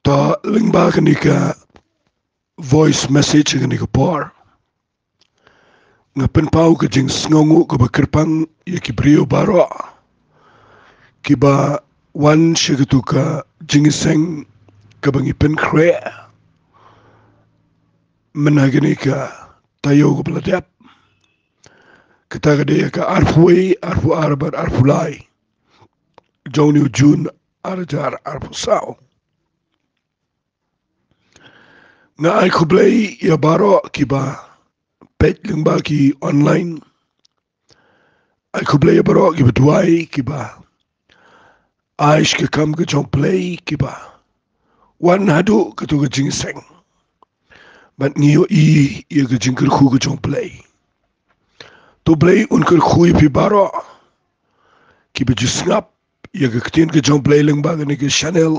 Ta lingba kanika voice message kanika por. Ngapen pau ke jing sngongu ke bakerpang ya kibrio baro. Kiba wan shigatu ka jingiseng ke bangipen kre. Menagini ka tayo ke beladap. Kita kadaya ka arfuwe, arfu arabat, arfulai. Joni ujun arajar arfu sao. Nga ay kublay ya baro kiba page lingba ki online. Ay kublay ya baro kiba duay kiba. Aish ke kam ke jong play kiba. Wan hadu ke tu ke jingseng. Bat ngiyo ya ke jingker khu ke jong play. Tu play unker khu pi baro. Kiba jisngap ya ke ketien ke jong play lingba ke Chanel.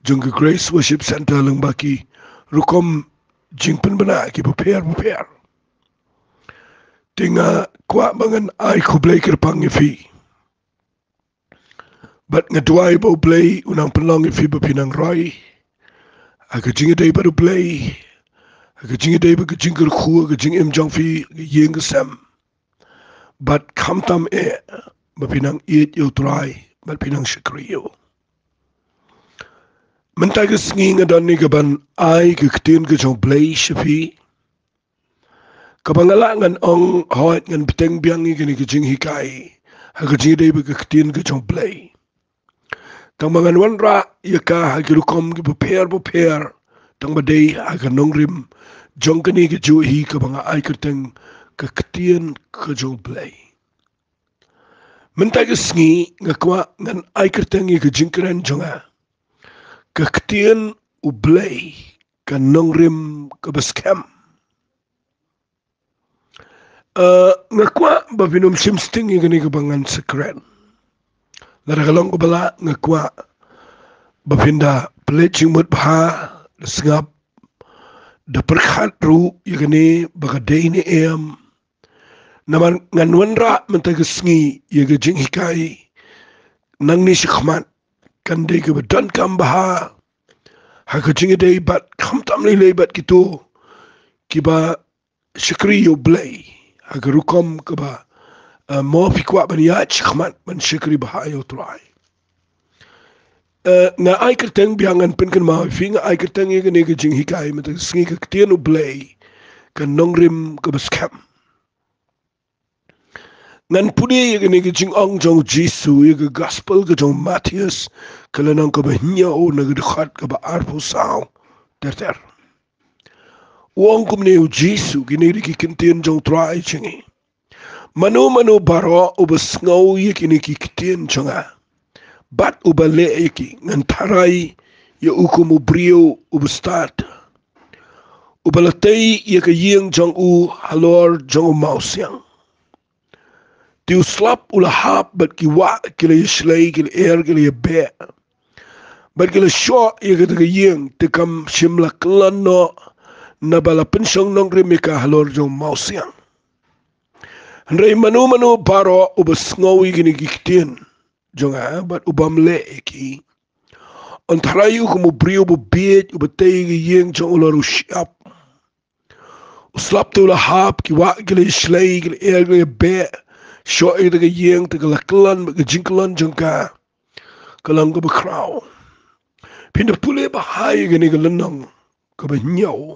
Jong ke Grace Worship Center lingba ki. Rukom jingpen bena ki prepare. Tinga kwa bangan ay kublay kerpang ifi. Bat ngadway bo play unang penlong ifi bapinang roy. Aga jinga day baru play. Aga jinga day baga jingker khu aga jing jong fi yeng sam. Bat kamtam bapinang eat yo try bat pinang shakri yo. Mentag sengi ngadan ni kaban ay keketin ke jong play shafi. Kabangalangan ong hoit ngan peteng biang ni kini kejing hikai. Haga jing day keketin ke jong play. Tang mangan wan ra ya ka hagi rukom ki prepare. Tang badai haga nongrim jong kini ke jo hi kabanga ay kerteng keketin ke jong play. Mentag sengi ngakwa ngan ay kerteng ke jing keren jonga. Keketin ublay ka nongrim ke baskem. Ngakwa babinum simsting yang ke bangan sekeren. Laragalong ko bala ngakwa babinda pledging mut baha sengap da perkhat ru yang bagaday ni naman nganwanra mentag sengi yang jing hikai nang ni sikmat kan day ke badan kam baha haka jing day bat kam tam lay bat gitu kiba syukri yo blay haka rukom keba mo pikwa baniyat sikmat man syukri baha yo try nga ay kerteng biangan pen kan ma finga ay kerteng ye ne jing hikai mentag sengi ke tien u blay kan nongrim ke baskem ngan pudi ye ne jing ong jong Jesu ye gospel ke jong Matius kalanang ke bahnya o na dekat ke ba arfu sao ter wong kum ne Jesu kini ki kentien jong try chingi manu baro ubasngau ye kini ki kentien jonga bat ubale ye ki ngan tarai ye ukum ubrio ubstat ubalatay ye ke yeng jong u halor jong mausiang tiu slap ulahap bat ki wa kila yislay kila kila be bat kila short ye ke yeng tekam shimla klano na bala pensyong nong remika halor jong mausiang Andrei manu baro ubas ngawi gini giktin jonga bat ubam le ki antarayu kumu brio bubit ubatay yeng jong ularu siap uslap tu lahap ki wa gila yislay gila be Syo ay taga yeng taga laklan baga jingklan jangka kalang ka bakraw. Pinapuli bahay gani ka lanang ka banyaw.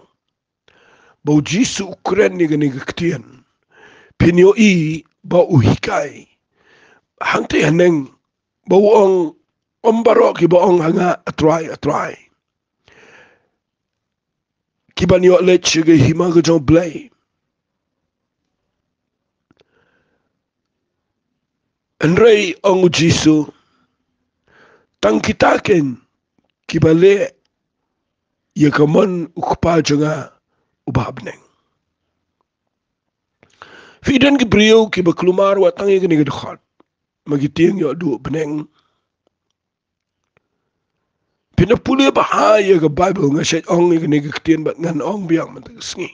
Bau Jisu ukren ni gani ka katiyan. Pinyo bau uhikay. Hangtay haneng bau ang ombaro ki bau ang hanga atray. Kibanyo let siya hima ka jong blay. Andrei ang Jisu tang kitaken kibale ya kaman ukpa janga ubabneng. Fidan kibriyo kiba klumar watang ya kini kedekhat magiting yo du beneng. Pinapuli bahaya ke Bible ngasyat ong ya kini ketien bat ngan ong biang mentagasngi.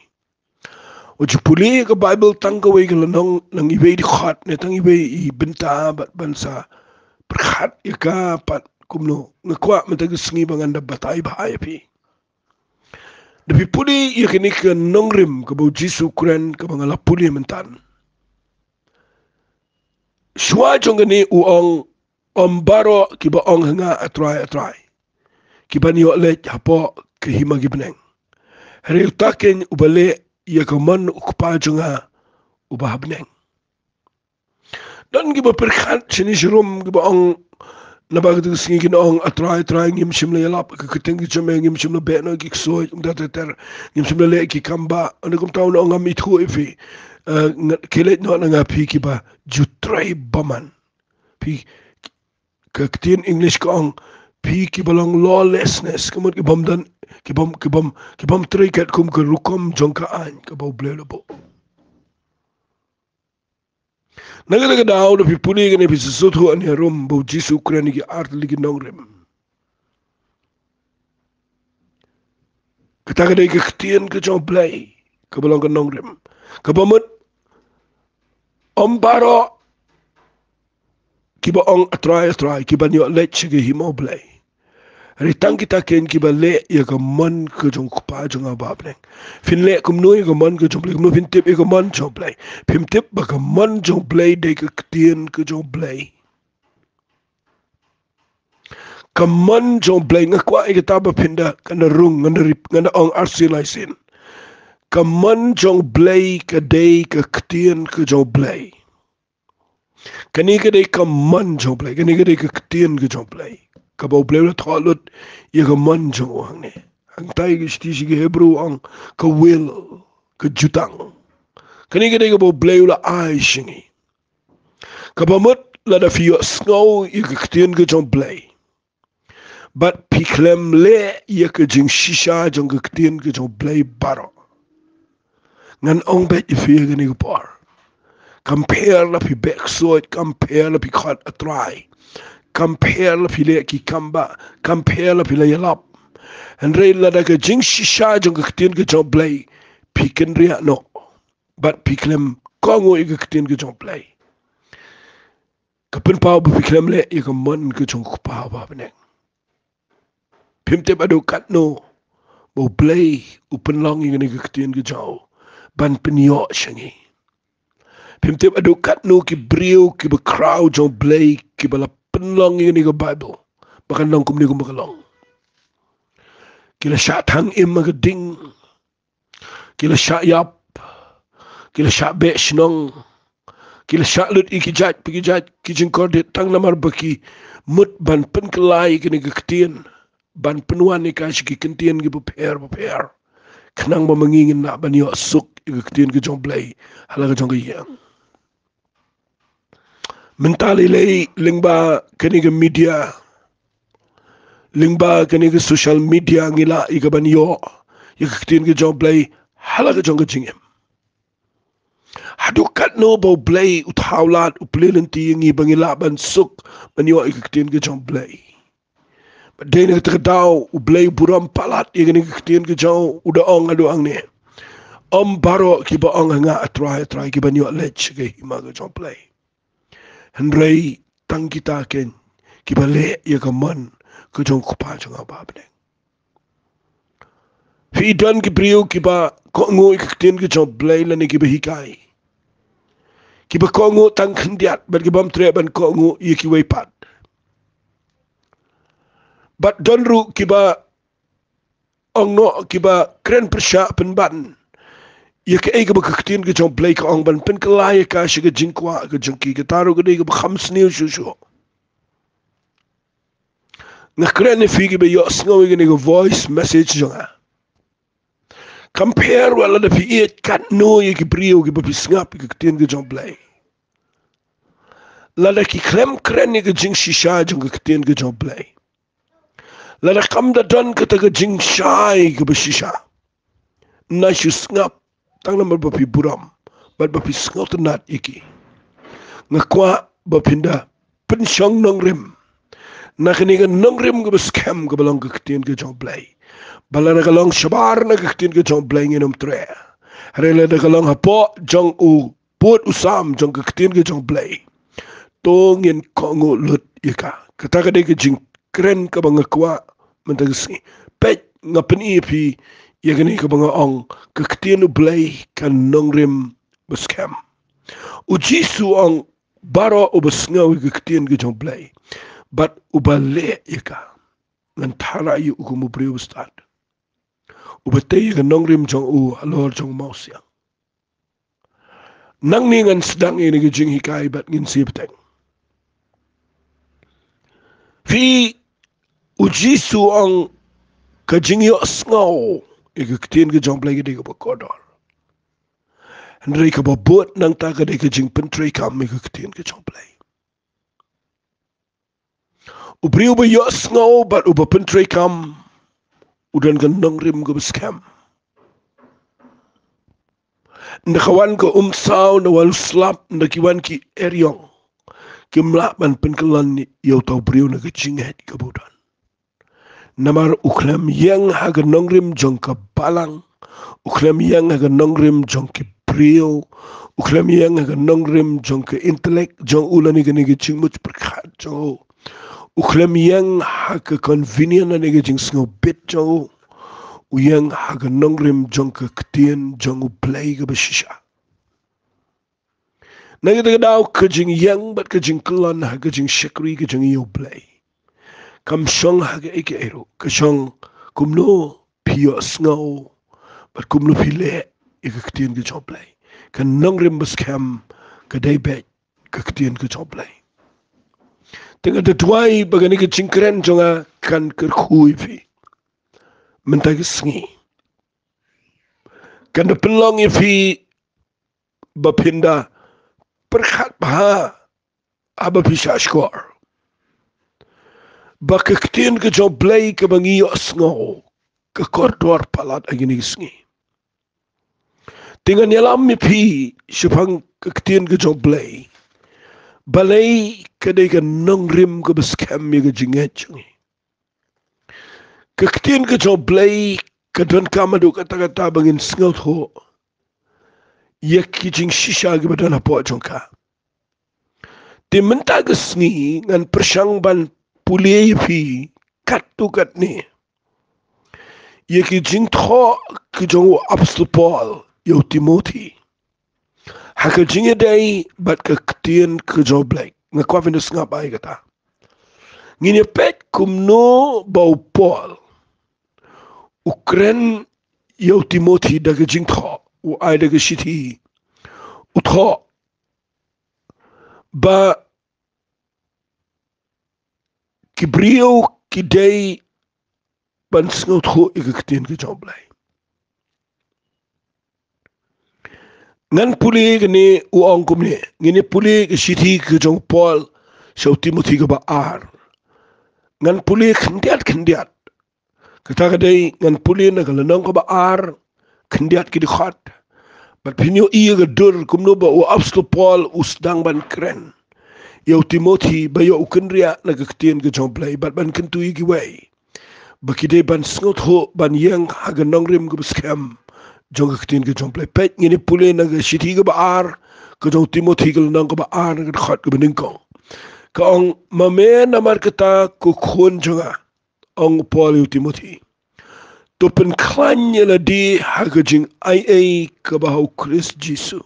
Uji puli ke Bible tangkawai ke lenong nang ibe di khat ne tang ibe i benta bat bansa berkhat ya ka pat kumno ngakwa matagus ngi bangan da batay bahaya pi. Dapi puli yakini ke nongrim ke bau Jisu Kren ke bangala puli mentan. Shua jongani uong ombaro kiba ong hanga atrai. Kiba niyo lech hapo ke hima gibneng. Hari utaken ubale yakaman ukpa jonga ubahabneng. Dan kiba perkat sini shirum kiba ong nabagatu singi kina ong atrai ngim shimla yalap ke keteng jame ngim shimla beno ki soy umdater ngim shimla le ki kamba ane kum taw no ngam itu ifi kelet no nga pi kiba jutrai baman pi ke ketin English ko ong pi kiba long lawlessness kemut kibam dan kibam triket kum ke rukom jongka an ke bau blelebo. Naga daw da pipuni gani pisusuthu ani rum bau Jisu Kren ki art ligi nongrim. Kata kadai ke ketien ke jong play ke belong ke nongrim. Ke bamut ombaro kiba ong atrai kiba nyo lech ke himo play. Ritang kita ken kiba le ya ke man ke jong kupa jong ababneng. Fin le kum no ya ke man ke jong play kum no fin tip ya ke man jong play. Pim tip ba ke man jong play de ke ketien ke jong play. Kaman jong play ngakwa kita ba pinda kana rung ngana ong arsilaisin. Kaman jong play ke de ke ketien ke jong play. Kani ke de kaman jong play kani ke de ke ketien ke jong play. Kabau play la thalut ya ke man jong wang ne. Ang tay ke sti sige Hebrew ang ke will ke jutang. Kani ke de ke bau play la ai shingi. Kabamut la da fiyo snow ya ke ketien ke jong play. But piklem le ya ke jing shisha jong ke ketien ke jong play baro. Ngan ong bet ifi ke ni ke par. Compare la pi backsoid, compare la pi khat atrai. Compare la pi le ki kamba, compare la pi le yalap. And re la da ke jing shisha jong ke ketien ke jong play. Piken ria no. But piklem kongo ya ke ketien ke jong play. Kapin pao bu piklem le ya ke man ke jong kupa ba beneng. Pimte badu kat no. Bau play upen long yang ni ke ketien ke jauh. Ban penyo shangi. Pimte badu kat no ki brio ki be crowd jong play ki bala penlong yang ni ke Bible. Bahkan long kum ni kum bakalong. Kila syak tang im ke ding. Kila syak yap. Kila syak be shnong. Kila syak lut iki jat pergi jat ki jengkor dit tang namar baki mut ban pen kelai ke ni ke ketien. Ban penuan ni kasi ki kentien ki beper. Kenang ba mangingin na ban yo suk ki ketien ki jong play. Hala ka jong ki yang. Mentali lay lingba kani ke media. Lingba kani ke social media ngila ika ban yo. Ki ketien ki jong play. Hala ka jong ki jingim. Hadukat no bau play uthaulat uplelenti ngi bangila ban suk ban yo ki ketien ki jong play. Dene terdaw ublay buram palat yang ni ketien ke jauh udah ong adu ang ne baro kiba ong nga atrai kiba nyo lech ke hima ke jong play henrei tang kita ken kiba le ya ke man ke jong kupa jong abab ne fi dan ki brio kiba ko ngo ketien ke jong play la ne kiba hikai kiba ko ngo tang khendiat ban kibam tre ban ko ngo yiki weipat. But donru kiba ong no kiba kren persya penban. Ya ke ega bakaktin ke jong play ka ong ban pen kelaya ka shiga jingkwa ke jengki ke taru ke dega khams niu shushu. Nga kren ne figi be yo sngaw ke nega voice message jonga. Compare wala da fi iet kat no ye ki brio ki bapi snap ke ketin ke jong play. Lada ki klem kren ne ke jing shisha jong ke ketin ke jong play. Lada kam da don kata ke jing shai ke beshisha. Na shu ngap tang nama bapi buram. Bat bapi ngap tenat iki. Ngakwa bapinda pensyong nong rim. Na kini ke nong rim ke beskem ke balong ke ketien ke jong play. Bala na kalong shabar na ke ketien ke jong play nginom tre. Rela na kalong hapo jong u put usam jong ke ketien ke jong play. Tongin kongo lut ika. Kata ka de ke jing keren ka banga kwa mentagsi pet ngapen ipi yagani ka banga ong kaktienu blay kan nongrim baskem ujisu ong baro ubasngaw kaktian gajong blay but ubale yaka ngan thara yu ukumubriu stad ubatay ka nongrim jong u alor jong mausia nang ni ngan sedang ini gajing hikai bat ngin sibteng fi ujisu ang kajing yo sngaw ikaktin gajong blay gadi ka bakodor Henry ka babot nang taga de kajing pentray kam ikaktin gajong blay ubriu ba yo sngaw bat uba pentray kam udan kan nongrim ka baskem nakawan ko umsaw na wal slap nakiwan ki eryong kimlaban penkelan ni yaw tau briu na kajinghet kabudan namar uklam yang haga nongrim jong ka balang uklam yang haga nongrim jong ki briu uklam yang haga nongrim jong ka intelek jong ulani ka nigi jingmut berkat jong uklam yang haga convenient na nigi jing sngaw bit jong uyang haga nongrim jong ka ketien jong uplay ka bashisha nagitagadaw kajing yang bat kajing kelan haga jing shakri kajing iyo play kam shong haga eke ero kashong kumno piyo sngaw bat kumno pile ika ketien ka jong play kan nongrim baskem kadai bet ka ketien ka jong play tengah dadwai bagani ka jingkren jonga kan kerkhui fi mentagi sengi kan pelong fi bapinda perkat baha aba pisha skor bakaktin ke joblay ke bangi osngo ke koridor palat agini sengi dengan yalam mi pi sepang kaktin ke joblay balai kadai ke nongrim ke baskem mi ke jinget jungi kaktin ke joblay kadon kamadu kata-kata bangin sengot ho yak kijing shisha ke badan apa jongka ti menta ke sengi ngan persang ban pulih pi kat tu kat ni yak kijing tho ke jong apostol Paul yo Timothy haka jinge dai bat ke ketien ke joblay ngakwa vinus ngapai kata ngine pet kumno bau Paul Ukren yo Timothy daga jing tho u ai daga shiti u tho ba kibrio kidei ban sngot tho ikaktin ke joblay ngan puli gni u ongkum ni ngini puli ke shiti ke jong Paul so Timothy ke ba ar ngan puli khendiat kata kadai ngan puli na kalanong ka ba ar khendiat ki dikhat bat pinyo iya ga dur kumno ba u apostol Paul usdang ban kren yo Timothy ba yo ukendria na kaktin ke jomplay bat ban kentu igi way bakide ban sngot ho ban yang haga nongrim ke scam jong kaktin ke jomplay pet ngini puli na ga shiti ga ba ar ke jong Timothy ke lanong ka ba ar na dikhat ke beningkong ka ong mamen amar kata ku khon jonga ong Paul yo Timothy to penklannya la di hagajing ai kabahau Chris Jesu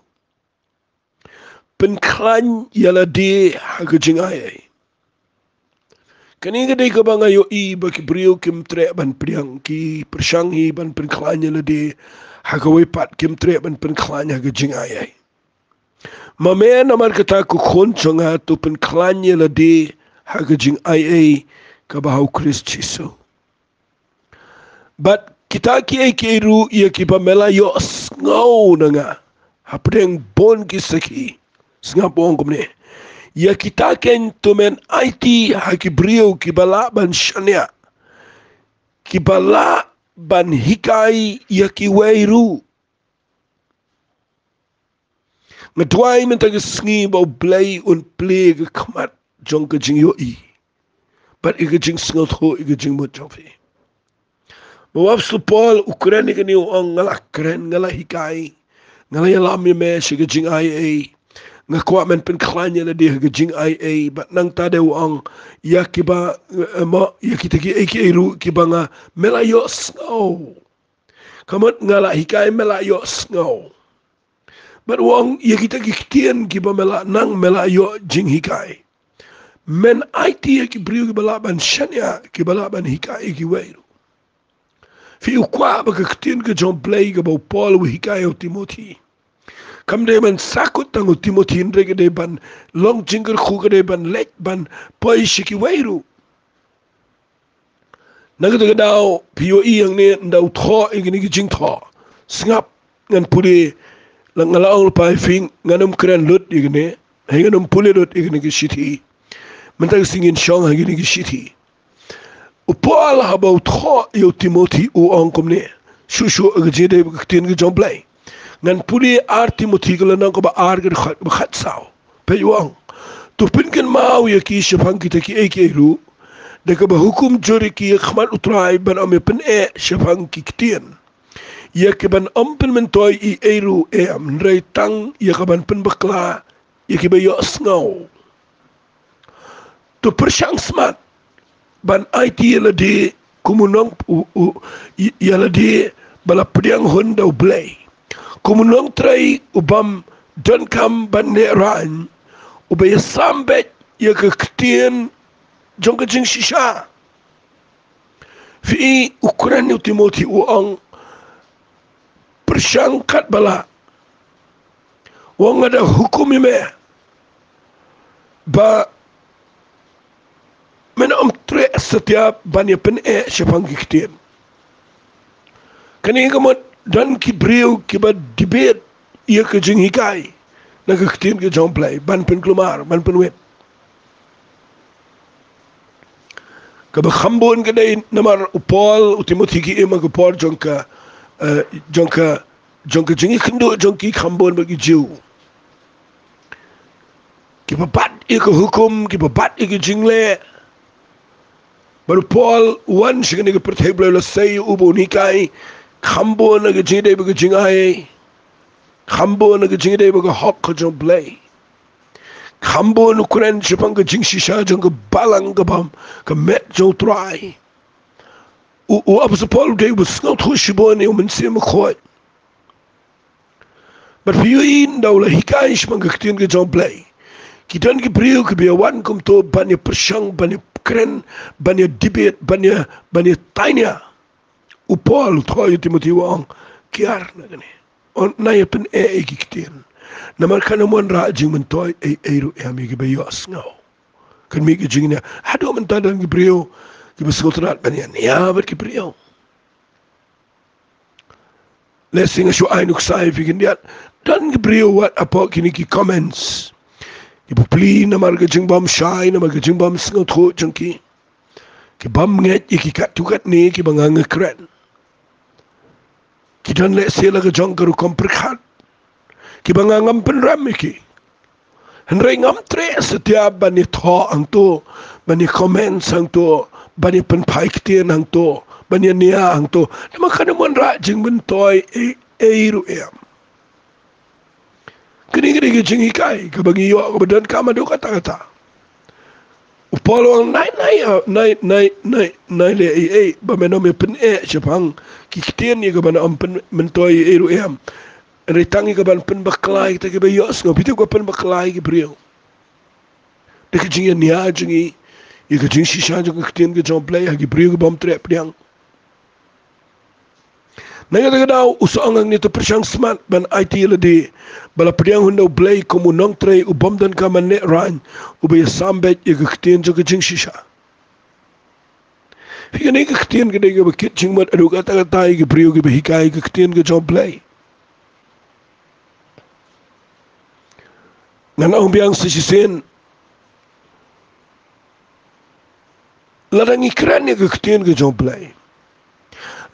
penklan yala di hagajing ai kani gede kabanga yo I baki brio kim tre ban priang ki persanghi ban penklannya la di hagawai pat kim tre ban penklannya hagajing ai mamen amar kata ku khonchonga to penklannya la di hagajing ai kabahau Chris Jesu but kita ki ru ia ki pamela yo ngau nanga hapdeng bon ki saki singapong kumne ya kita ken tumen IT haki brio ki bala ban shania ki bala ban hikai ya ki weiru ngadwai mentag sngi bo play un play ke khamat jong ke jing yo I but ike jing sngot ho ike jing mo jofi Apostol Paul Ukraine kani ong ngala kren ngala hikai ngala yalam me shige jing ai ngakwa men pen klanya la dia gajing ai bat nang tade wang ya kiba ma ya kitaki eki eru kiba nga melayo ngau kamat ngala hikai melayo ngau bat wang ya kitaki kitien kiba mela nang melayo jing hikai men IT ki briu ki balaban shania ki balaban hikai ki weiru fi ukwa ba ka kitien ka John Play ka ba Paul wi hikai o Timothy kam de man sakut tangu Timothy ndre ke de ban long jingle khu ke de ban lek ban poi shiki weiru naga de dao POE yang ne ndau tho igini ki jing tho sngap ngan puli lang ngalaong pai fing nganum kran lut igini nganum puli lut igini ki shiti mentang singin shong igini ki shiti upal haba tho yo Timothy u angkom ne shushu agje de tin ki John Play ngan puli Timothy kala nang ko ba gar khat sao pe yuang tu pinken mau ya ki shafang kita ki ru de ka ba hukum juri ki khmal utrai ban am pen shafang ki kitien ya ke ban ampen men toy ru am rei tang ya ka ban pen bakla ya ki ba yo snau tu persyang smart ban IT la de kumunong ya la de bala pediang honda blay kumunong trai ubam don kam ban ne ran ubay sambet ya ka kitien jong ka jing shisha fi ukuran ni Timothy uang persangkat bala wang ada hukum me ba men tre setiap banyak pen siapang kitien kani kamot dan ki brio ki ba debate ia ke jing hikai na ka kitien ke John Play ban pen klumar ban pen wet ka ba khambon ke dai namar upol Timothy ki ema ko por jongka jing khindo jongki khambon ba ki jiu ki ba bat ia ke hukum ki ba bat ia ke jingle baru Paul wan sing ni pertebla la say ubo nikai khambo na ge jing dei ba ge jing ai khambo na ge jing dei ba ge hok ka John Play khambo nu kuren chipang ge jing shisha jong ge balang ge bam ka met jo try u abs Paul dei was no thushibo ne um sim khoi but fi in daula hikai shpang ge tin ge John Play kitan ki brio ki be wan kom to banya persyang banya keren banya debate banya tanya upol thoy Timothy wang kiar na gani on na pen ki kitien na mar kana mon ra jing men toy ru mi ki be yos ngau kan mi ki jing na hado men ta dan ki brio ki be sotrat banya ya ber ki brio lesing shu ainuk sai fi kindiat dan ki brio wat apa kini ki comments ibu pli na marga jing bam shai na marga jing bam sngo tho jangki ki bam nget ki kat tukat ni ki bangang kren ki dan le sela ga jong karu komprikhat ki bangang pen ram ki henrei ngam tre setiap bani tho ang to bani comments ang to bani pen pai kitien ang to bani nia ang to na makana mon ra jing ben toy ru kini jing hikai ka bagi yo ka badan ka madu kata upolo nai le ba meno me pen chapang ki kitien ni ka ban am pen mentoy ru retangi ka ban pen baklai ta ke be yos ngo pitu ko pen baklai ki brio de ki jing nia jingi ye ka jing shisha jong kitien ke John Play ha ki brio ka bam trep diang nanga daw usang ang nito persyang smart ban IT la di bala pediang hundo blay komu nong tre ubam dan ka man ne ran ubay sambet ye ka kitien jong ka jing shisha fi ka kitien ka de ka kit jing mat adu ka ta tai ki brio ki hikai ka kitien ka John Play ngan ang biang sisisen ladang ikran ye ka kitien ka John Play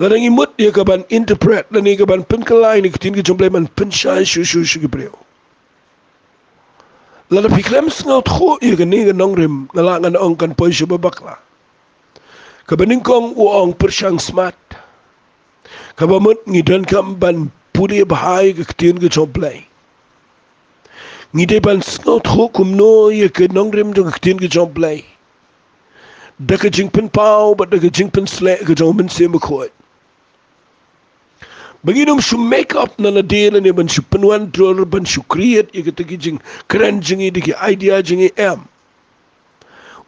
ladang imut ye ka ban interpret dan ye ka ban pen kalai ni kitien ka John Play man pen shai shu ki brio ladang pikram sngaut kho ye ka ni ka nong rim ngalangan ong kan poi shu babakla ka baning kong uong persyang smart ka bamut ngidan kam ban pudi bahai ka kitien ka John Play Ngide ban snot hukum no ye ke nong rem jong tin ke jong play. Da ke jing pen pau but da ke jing pen sle ke jong men se me khoi. Baginum shu make up na dele ne ban shu penwan dror ban shu create ye ke te jing kran jing de ke idea jing em.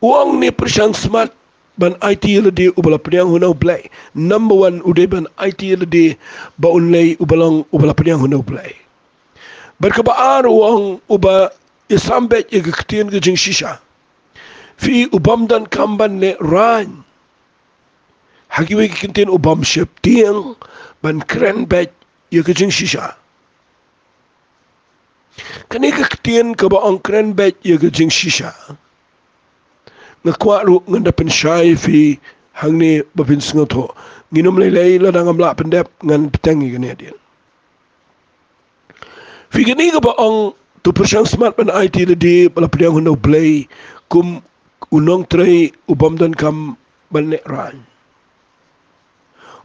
Uang ni persang smart ban IT lede ubala pediang hunau play. Number one ude ban IT lede ba unlay ubalang ubala pediang hunau play. Berkebaan uang uba isambet ye ketien ke jing shisha. Fi ubam dan kamban le ran. Hagiwe ketien ubam shep tiang ban kren bet ye ke jing shisha. Kani ketien ke ba ang kren bet ye ke jing shisha. Ngakwaru nganda pensyai fi hangni babin sengoto. Nginum lelai la dangam la pendep ngan petangi kene dia. Fi gani ke ba ang tu persang smart ban IT le di bala pediang hunau blay kum unong tray ubam dan kam ban le ran.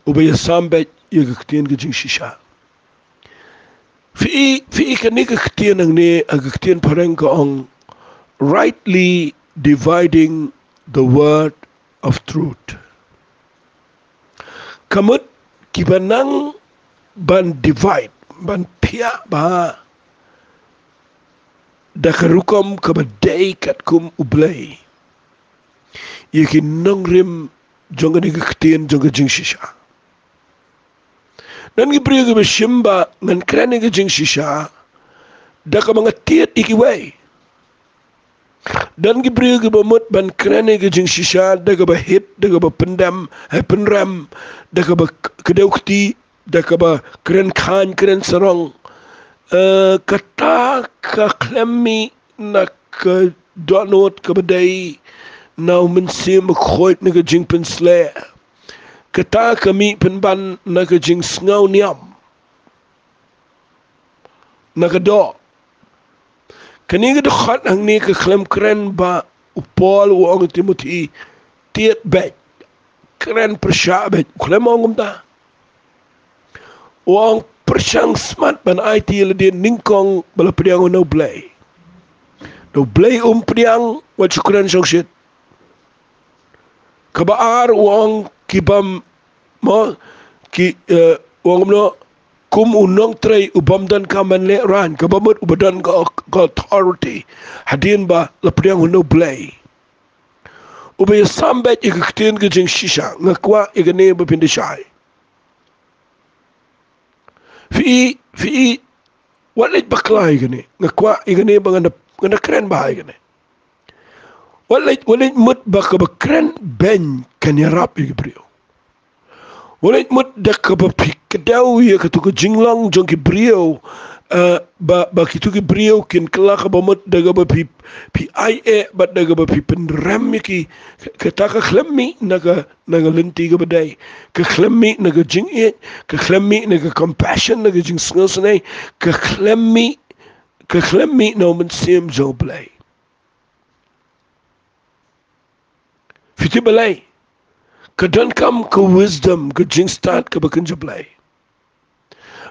Ubaya sambet ye ketien ke jing shisha. Fi kani ke ketien ang ni ag ketien pareng ka ang rightly dividing the word of truth. Kamut kibanang ban divide ban pia ba dakarukom kabadai katkum ublay. Yakin nongrim jonga ni ketien jonga jing shisha. Dan gibriyo ke shimba ngan krane ke jing shisha daka mga tiet ikiway. Dan gibriyo ke bamut ban krane ke jing shisha daga ba hit daga ba pendam penram daga ba kedaukti daga ba kren khan kren sarong kata ka klemmi na ka donot ka badai na mensim khoit na ka jing pensle kata kami penban na ka jing sngaw niam na ka do kani ka dokhat ang ni ka klem kren ba upol uang Timothy tiet bet kren persya bet klem ongum ta uang persang smart ban IT le din ningkong bala pediang no blay pediang wat syukran syokshit kabaar uang kibam mo ki uang no kum unong tray ubam dan kaman le ran kabamut ubadan ka authority hadin ba la pediang no blay ubay sambet ikaktin ke jing shisha ngakwa igane ba pindishay fi walit baklay gani ngakwa igane ba ngana kren ba igane walit mut baka ba kren ben kanyarap igibrio walit mut daka ba pikadaw ya katuka jinglang jong kibrio ba kituki brio kin kelaka ba mut daga ba pi ia ba daga ba pi penram ki kataka klemmi naga lenti ga badai ka klemmi naga jing it ka klemmi naga compassion naga jing snusne ka klemmi no men sim jo blay fiti balai ka don kam ka wisdom ka jing start ka bakin jo blay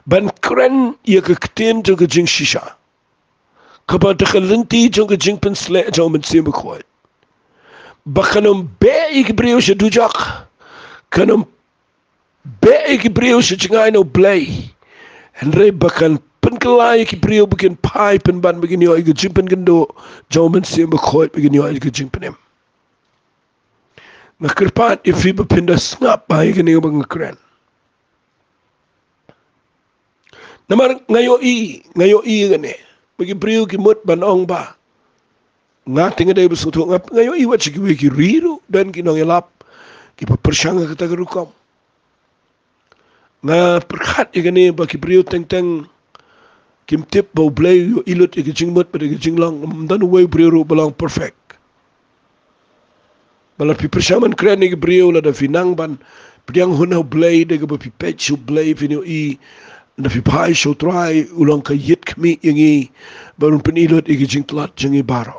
ban kren ye ka kten jo ka jing shisha ka ba da lenti jo ka jing pensle jo men sim ko bakanum be ikibrio se dujak kanum be ikibrio se chingai no blay henre bakan penkelai ikibrio bikin pai penban begini yo ikijing pengendo jomen sim ko begini yo ikijing penem nakirpat ifi bepinda snap ba ikini bang kren namar ngayo i gane bagi brio ki mut banong ba ngating ada besutu ngap ngayo i wachi ki riru dan kinong elap ki persanga kita gerukam nga perkhat igane ba ki brio teng kim tip ba blay yo ilut ikijing mut pada ikijing lang dan way brio balang perfect balar pi persaman kren ki brio la da finang ban pediang hunau blay de ba pi pechu blay fino i na fi pai so try ulang ka yit kmi yangi barun penilot ikijing tlat jangi baro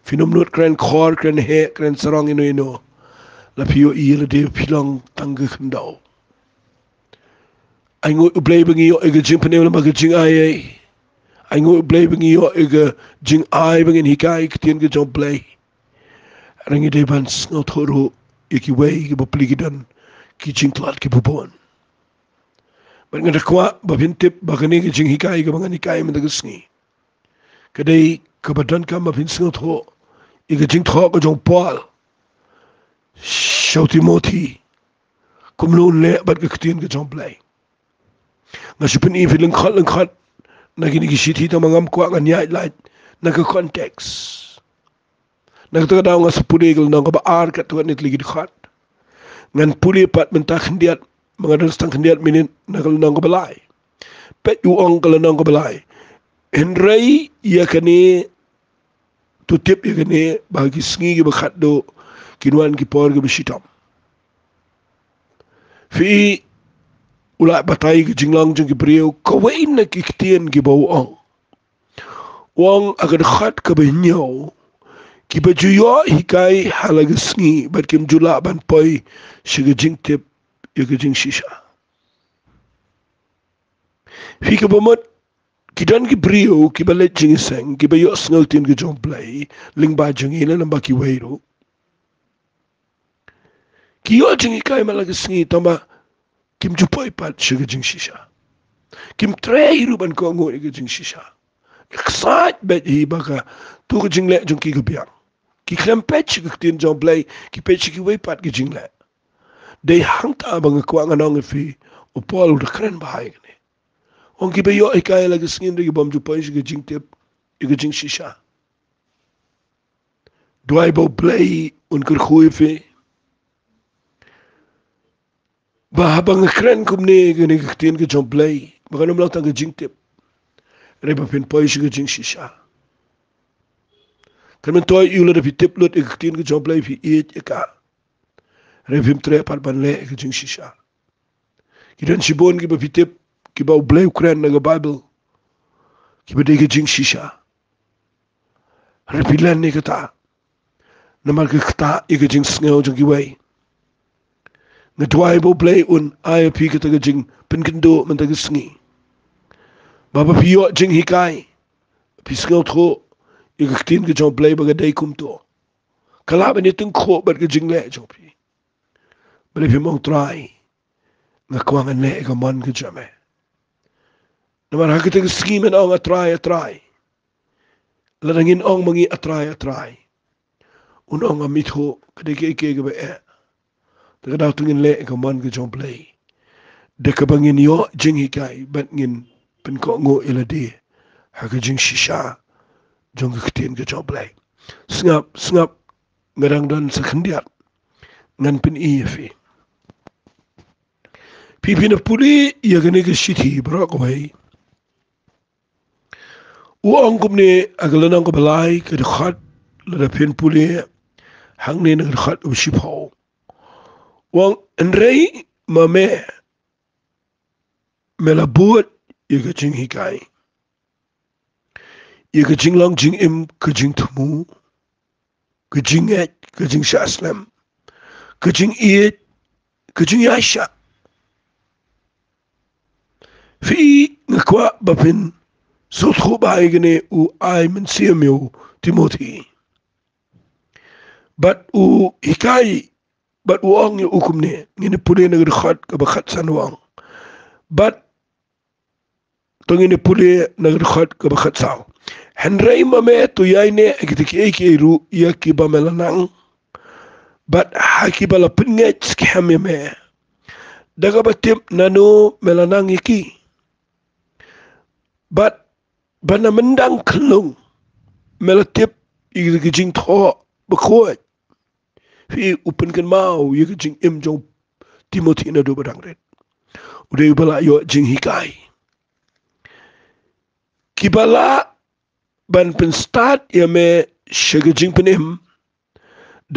finom not kren khor kren he kren sarong ino la pio i le de pilang tangga khendau ai ngoi ublay bangi yo ikijing penel ma ikijing ai ai ngồi play bằng yo ega jing ai bằng hikai kitien ke jong play rangi de ban ngau thoro iki wei ki bapli gidan ki jing tlat ki bubon ban ngada kwa babin tip bagani ki jing hikai ke bangan hikai mendagasngi kadai kabadan ka mabin ngau tho ega jing tho ke jong pal Shauti moti kumlun le bat ke kitien ke jong play ngasipin i feeling khat nagini gishiti ta mangam kwa nganyai light naga context nagtaga daw nga sa puligil nang kabaar kat tuan nit ligid khat ngan puli pat menta khendiat mga dalstang khendiat minin nagal nang kabalai pet yu ong kala nang kabalai henrei ya kani tutip ya kani bagi sngi gi bakhat do kinuan ki por gi bisitam fi ulai batai ki jinglang jing ki brio kawain na ki kitien ki bau ong wong agar khat ka benyau ki bajuyo hikai halaga sngi bat kim jula ban poi shiga jing tip yaga jing shisha fi ka bomot ki dan ki brio ki balet jing seng ki bayo sngal tin ki jong play ling ba jing ina namba ki weiro ki yo jing hikai malaga sngi tamba kim jupoi pat shiga jing shisha kim trei ruban ko ngo yaga jing shisha excited bet hi baka tu ka jing le jong ki ka biang ki klem pech ki tin jong play ki pech ki wei pat ki jing le dei hang ta bang ko ang anong fi o pol de kren bahai ne on ki be yo ikai la gisngin de bom ju pech ki jing tip ki jing shisha dwai bo play un kur khoi fi ba bang kren kum ne ki tin ki jong play ba kanum lang ta ki jing tip re ba pin pech ki jing shisha kan men toy yule de tip lot ek tin ke job play fi et ka revim tre par ban le ek jing shisha ki dan shibon ki ba tip ki ba blay ukran na bible ki ba de ke jing shisha repilan ne kata na mar ke kata ek jing sngo jong ki wei na twai bo play un ai pi ke ta jing pin kendo man ta sngi ba ba pi yo jing hikai pi sngo tho ik tin ke jong play baga dei kum to kala ben itung kho bat ke jing le jong pi bele pi mong try na kwang an le ka man ke jame na mar ha ke te scheme en ong a try la rangin ong mangi a try un ong a mitho ke ke be e te da tungin le ka man ke jong play de ka bangin yo jing hikai bat ngin pen ko ngo ila de ha ke jing shisha jong kitien ke jong play sngap ngarang dan sekhendiat ngan pin i fi pipina puli ya gane ke shiti brok wai u ongkum ne agalanang ko balai ke khat la pin puli hang ne nang khat u shipho wang enrei mame melabut ya ke jing hikai ye ke jing lang jing im ke jing thumu ke jing et ke jing shaslam ke jing it ke jing yasha fi ngakwa bapin so tho bai gene u ai men siamyo timothy but u hikai but u ong ye ukumne ngene pule na khat ka ba khat sanwang but tongine pule na khat ka ba khat saw henrei mame tu yaine ekitiki ru yaki ba melanang but haki bala pinget skeme me daga batim nanu melanang yaki but bana mendang klung melatip yiki jing tho bakhoy fi upen kan mau yiki jing im jong timothy na do badang red ude bala yo jing hikai kibala ban pen start ya me shege jing penim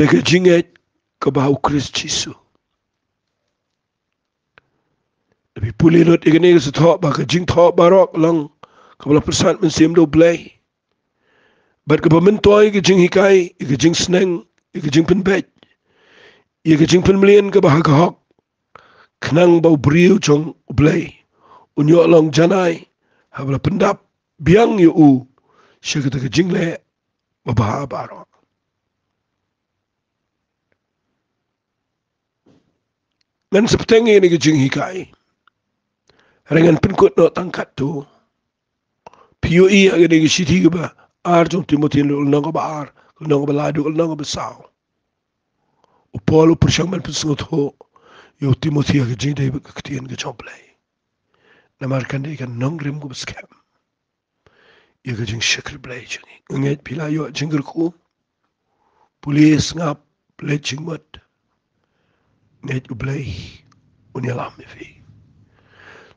daga jinget ka bau Christ Jesus tapi puli not igene se tho ba ka jing tho barok lang ka bala percent men sim do play but ka bamen toy ke jing hikai ke jing sneng ke jing pen bet ye ke jing pen mlien ka ba ka hok knang bau briu chong play unyo long janai habla pendap biang yu siya kata jingle mabaha baro. Ngan septenge ni jing hikai. Rengan penkut no tangkat tu. POE agak ni siti ke ba Arjun Timothy lo nang ba ar, nang ba ladu, nang ba sao. Upolo persyangman pensengot ho, yo Timothy agak jing dai ketian ke jomplay. Namarkan dia kan nang rem ko skam. Ya ke jing syakir blay jing. Nget pila yo jingger ko. Polis ngap blay jing mat. Nget u blay unyalam fi.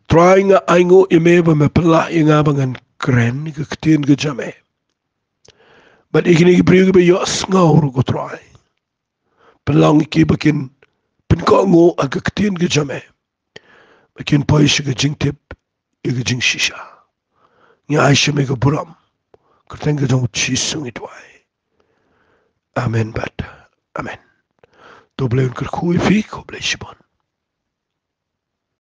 Try nga aingo imeba me pala nga bangan keren ni ke ketian ke jame. But ikini ibriyo ba yo ngaur ko try. Pelang iki bakin penkongo aga ketian ke jame. Bakin pois ke jing tip ke jing shisha. Nya aisha me ke buram. Kerteng ke jong chisung itwai. Amen bat. Amen. Doble un kerkui fi ko blay shibon.